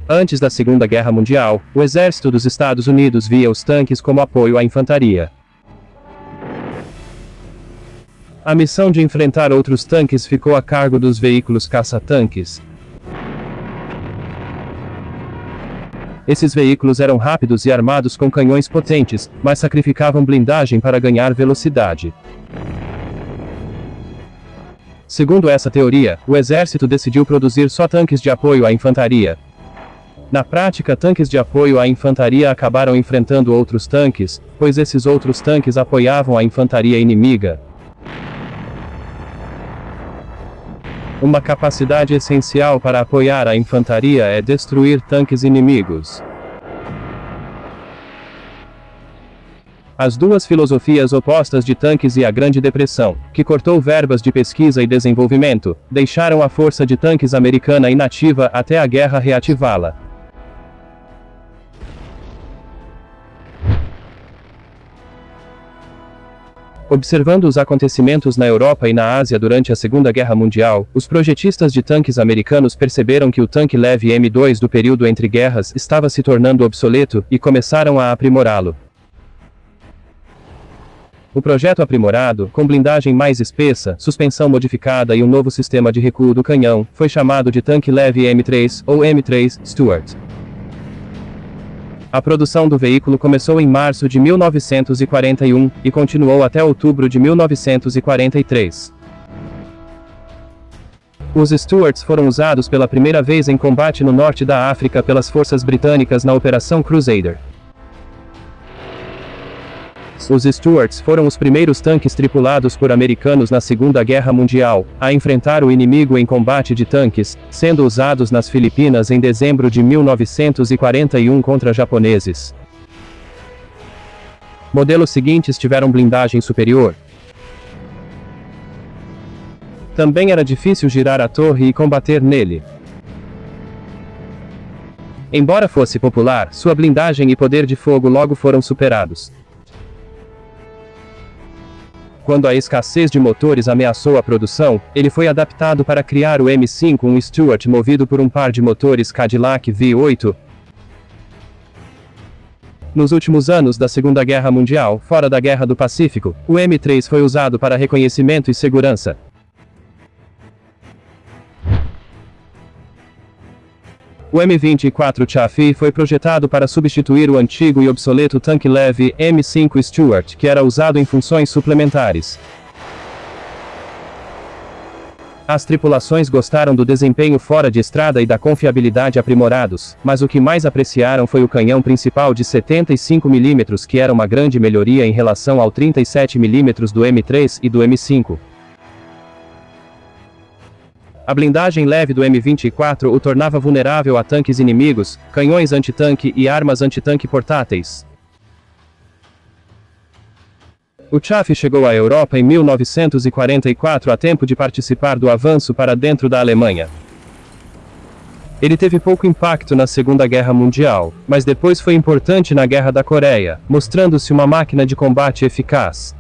Antes da Segunda Guerra Mundial, o exército dos Estados Unidos via os tanques como apoio à infantaria. A missão de enfrentar outros tanques ficou a cargo dos veículos caça-tanques. Esses veículos eram rápidos e armados com canhões potentes, mas sacrificavam blindagem para ganhar velocidade. Segundo essa teoria, o exército decidiu produzir só tanques de apoio à infantaria. Na prática, tanques de apoio à infantaria acabaram enfrentando outros tanques, pois esses outros tanques apoiavam a infantaria inimiga. Uma capacidade essencial para apoiar a infantaria é destruir tanques inimigos. As duas filosofias opostas de tanques e a Grande Depressão, que cortou verbas de pesquisa e desenvolvimento, deixaram a força de tanques americana inativa até a guerra reativá-la. Observando os acontecimentos na Europa e na Ásia durante a Segunda Guerra Mundial, os projetistas de tanques americanos perceberam que o tanque leve M2 do período entre guerras estava se tornando obsoleto, e começaram a aprimorá-lo. O projeto aprimorado, com blindagem mais espessa, suspensão modificada e um novo sistema de recuo do canhão, foi chamado de tanque leve M3, ou M3 Stuart. A produção do veículo começou em março de 1941, e continuou até outubro de 1943. Os Stuarts foram usados pela primeira vez em combate no norte da África pelas forças britânicas na Operação Crusader. Os Stuarts foram os primeiros tanques tripulados por americanos na Segunda Guerra Mundial, a enfrentar o inimigo em combate de tanques, sendo usados nas Filipinas em dezembro de 1941 contra japoneses. Modelos seguintes tiveram blindagem superior. Também era difícil girar a torre e combater nele. Embora fosse popular, sua blindagem e poder de fogo logo foram superados. Quando a escassez de motores ameaçou a produção, ele foi adaptado para criar o M5, um Stuart movido por um par de motores Cadillac V8. Nos últimos anos da Segunda Guerra Mundial, fora da Guerra do Pacífico, o M3 foi usado para reconhecimento e segurança. O M24 Chaffee foi projetado para substituir o antigo e obsoleto tanque leve M5 Stuart, que era usado em funções suplementares. As tripulações gostaram do desempenho fora de estrada e da confiabilidade aprimorados, mas o que mais apreciaram foi o canhão principal de 75 mm, que era uma grande melhoria em relação ao 37 mm do M3 e do M5. A blindagem leve do M24 o tornava vulnerável a tanques inimigos, canhões antitanque e armas antitanque portáteis. O Chaffee chegou à Europa em 1944 a tempo de participar do avanço para dentro da Alemanha. Ele teve pouco impacto na Segunda Guerra Mundial, mas depois foi importante na Guerra da Coreia, mostrando-se uma máquina de combate eficaz.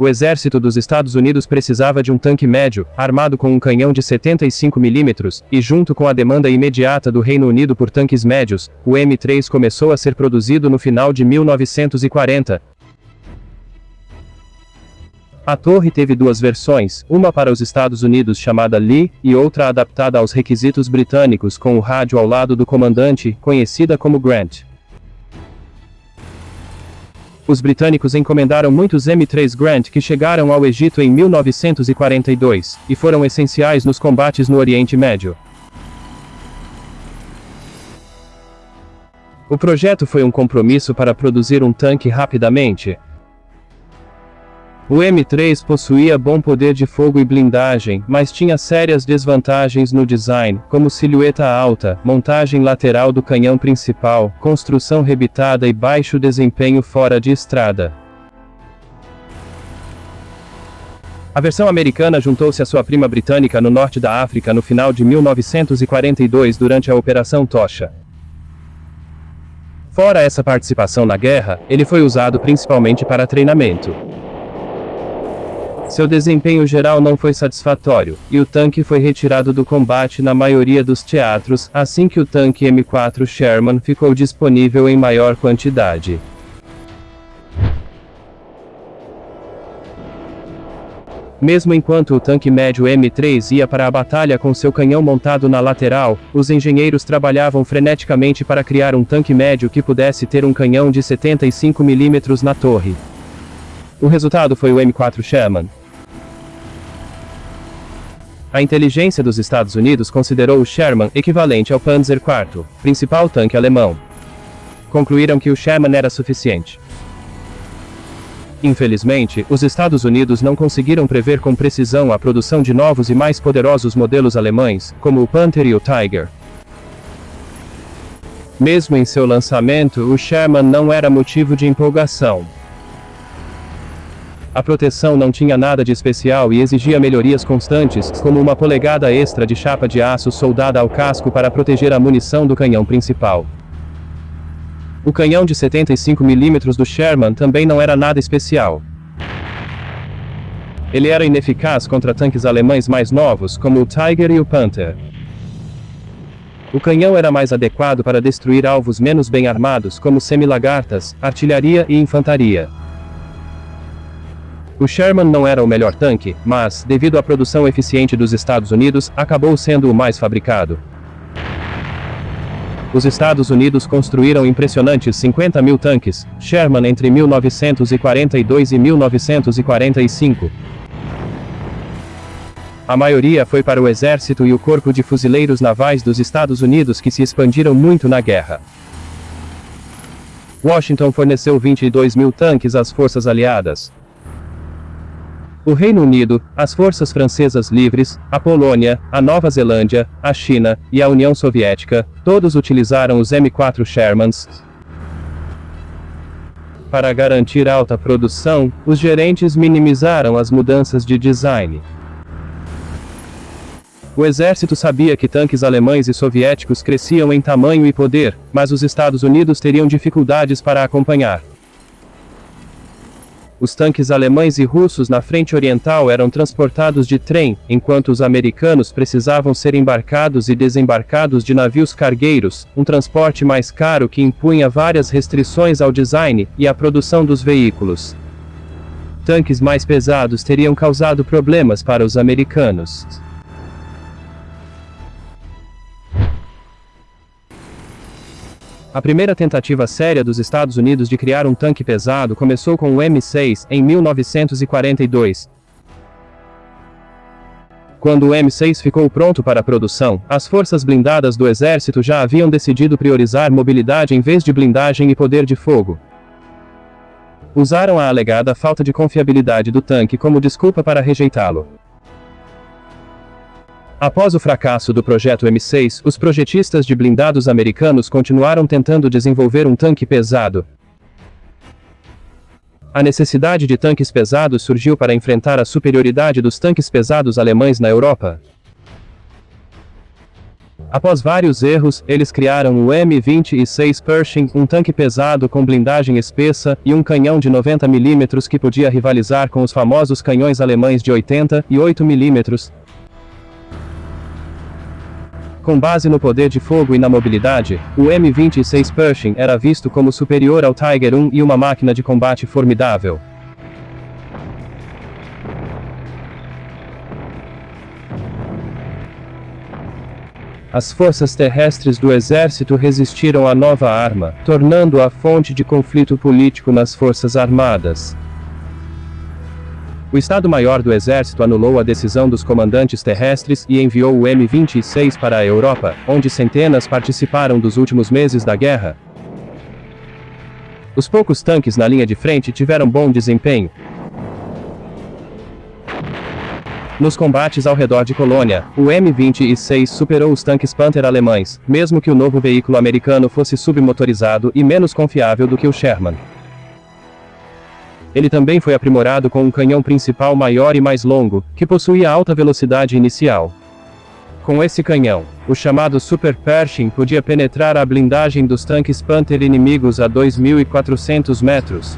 O exército dos Estados Unidos precisava de um tanque médio, armado com um canhão de 75 mm, e junto com a demanda imediata do Reino Unido por tanques médios, o M3 começou a ser produzido no final de 1940. A torre teve duas versões, uma para os Estados Unidos chamada Lee, e outra adaptada aos requisitos britânicos com o rádio ao lado do comandante, conhecida como Grant. Os britânicos encomendaram muitos M3 Grant que chegaram ao Egito em 1942, e foram essenciais nos combates no Oriente Médio. O projeto foi um compromisso para produzir um tanque rapidamente. O M3 possuía bom poder de fogo e blindagem, mas tinha sérias desvantagens no design, como silhueta alta, montagem lateral do canhão principal, construção rebitada e baixo desempenho fora de estrada. A versão americana juntou-se à sua prima britânica no norte da África no final de 1942 durante a Operação Tocha. Fora essa participação na guerra, ele foi usado principalmente para treinamento. Seu desempenho geral não foi satisfatório, e o tanque foi retirado do combate na maioria dos teatros, assim que o tanque M4 Sherman ficou disponível em maior quantidade. Mesmo enquanto o tanque médio M3 ia para a batalha com seu canhão montado na lateral, os engenheiros trabalhavam freneticamente para criar um tanque médio que pudesse ter um canhão de 75 mm na torre. O resultado foi o M4 Sherman. A inteligência dos Estados Unidos considerou o Sherman equivalente ao Panzer IV, principal tanque alemão. Concluíram que o Sherman era suficiente. Infelizmente, os Estados Unidos não conseguiram prever com precisão a produção de novos e mais poderosos modelos alemães, como o Panther e o Tiger. Mesmo em seu lançamento, o Sherman não era motivo de empolgação. A proteção não tinha nada de especial e exigia melhorias constantes, como uma polegada extra de chapa de aço soldada ao casco para proteger a munição do canhão principal. O canhão de 75 mm do Sherman também não era nada especial. Ele era ineficaz contra tanques alemães mais novos, como o Tiger e o Panther. O canhão era mais adequado para destruir alvos menos bem armados, como semi-lagartas, artilharia e infantaria. O Sherman não era o melhor tanque, mas, devido à produção eficiente dos Estados Unidos, acabou sendo o mais fabricado. Os Estados Unidos construíram impressionantes 50 mil tanques Sherman entre 1942 e 1945. A maioria foi para o Exército e o Corpo de Fuzileiros Navais dos Estados Unidos, que se expandiram muito na guerra. Washington forneceu 22 mil tanques às forças aliadas. O Reino Unido, as forças francesas livres, a Polônia, a Nova Zelândia, a China e a União Soviética, todos utilizaram os M4 Shermans. Para garantir alta produção, os gerentes minimizaram as mudanças de design. O exército sabia que tanques alemães e soviéticos cresciam em tamanho e poder, mas os Estados Unidos teriam dificuldades para acompanhar. Os tanques alemães e russos na frente oriental eram transportados de trem, enquanto os americanos precisavam ser embarcados e desembarcados de navios cargueiros, um transporte mais caro que impunha várias restrições ao design e à produção dos veículos. Tanques mais pesados teriam causado problemas para os americanos. A primeira tentativa séria dos Estados Unidos de criar um tanque pesado começou com o M6, em 1942. Quando o M6 ficou pronto para a produção, as forças blindadas do exército já haviam decidido priorizar mobilidade em vez de blindagem e poder de fogo. Usaram a alegada falta de confiabilidade do tanque como desculpa para rejeitá-lo. Após o fracasso do projeto M6, os projetistas de blindados americanos continuaram tentando desenvolver um tanque pesado. A necessidade de tanques pesados surgiu para enfrentar a superioridade dos tanques pesados alemães na Europa. Após vários erros, eles criaram o M26 Pershing, um tanque pesado com blindagem espessa e um canhão de 90 mm que podia rivalizar com os famosos canhões alemães de 80 e 8 mm. Com base no poder de fogo e na mobilidade, o M26 Pershing era visto como superior ao Tiger I e uma máquina de combate formidável. As forças terrestres do exército resistiram à nova arma, tornando-a fonte de conflito político nas forças armadas. O Estado-Maior do Exército anulou a decisão dos comandantes terrestres e enviou o M26 para a Europa, onde centenas participaram dos últimos meses da guerra. Os poucos tanques na linha de frente tiveram bom desempenho. Nos combates ao redor de Colônia, o M26 superou os tanques Panther alemães, mesmo que o novo veículo americano fosse submotorizado e menos confiável do que o Sherman. Ele também foi aprimorado com um canhão principal maior e mais longo, que possuía alta velocidade inicial. Com esse canhão, o chamado Super Pershing podia penetrar a blindagem dos tanques Panther inimigos a 2.400 metros.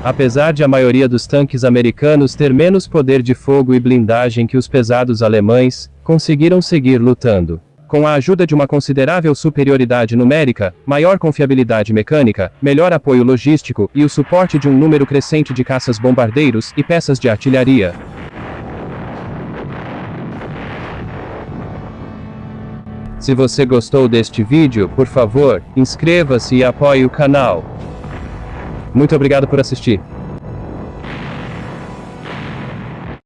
Apesar de a maioria dos tanques americanos ter menos poder de fogo e blindagem que os pesados alemães, conseguiram seguir lutando. Com a ajuda de uma considerável superioridade numérica, maior confiabilidade mecânica, melhor apoio logístico e o suporte de um número crescente de caças-bombardeiros e peças de artilharia. Se você gostou deste vídeo, por favor, inscreva-se e apoie o canal. Muito obrigado por assistir.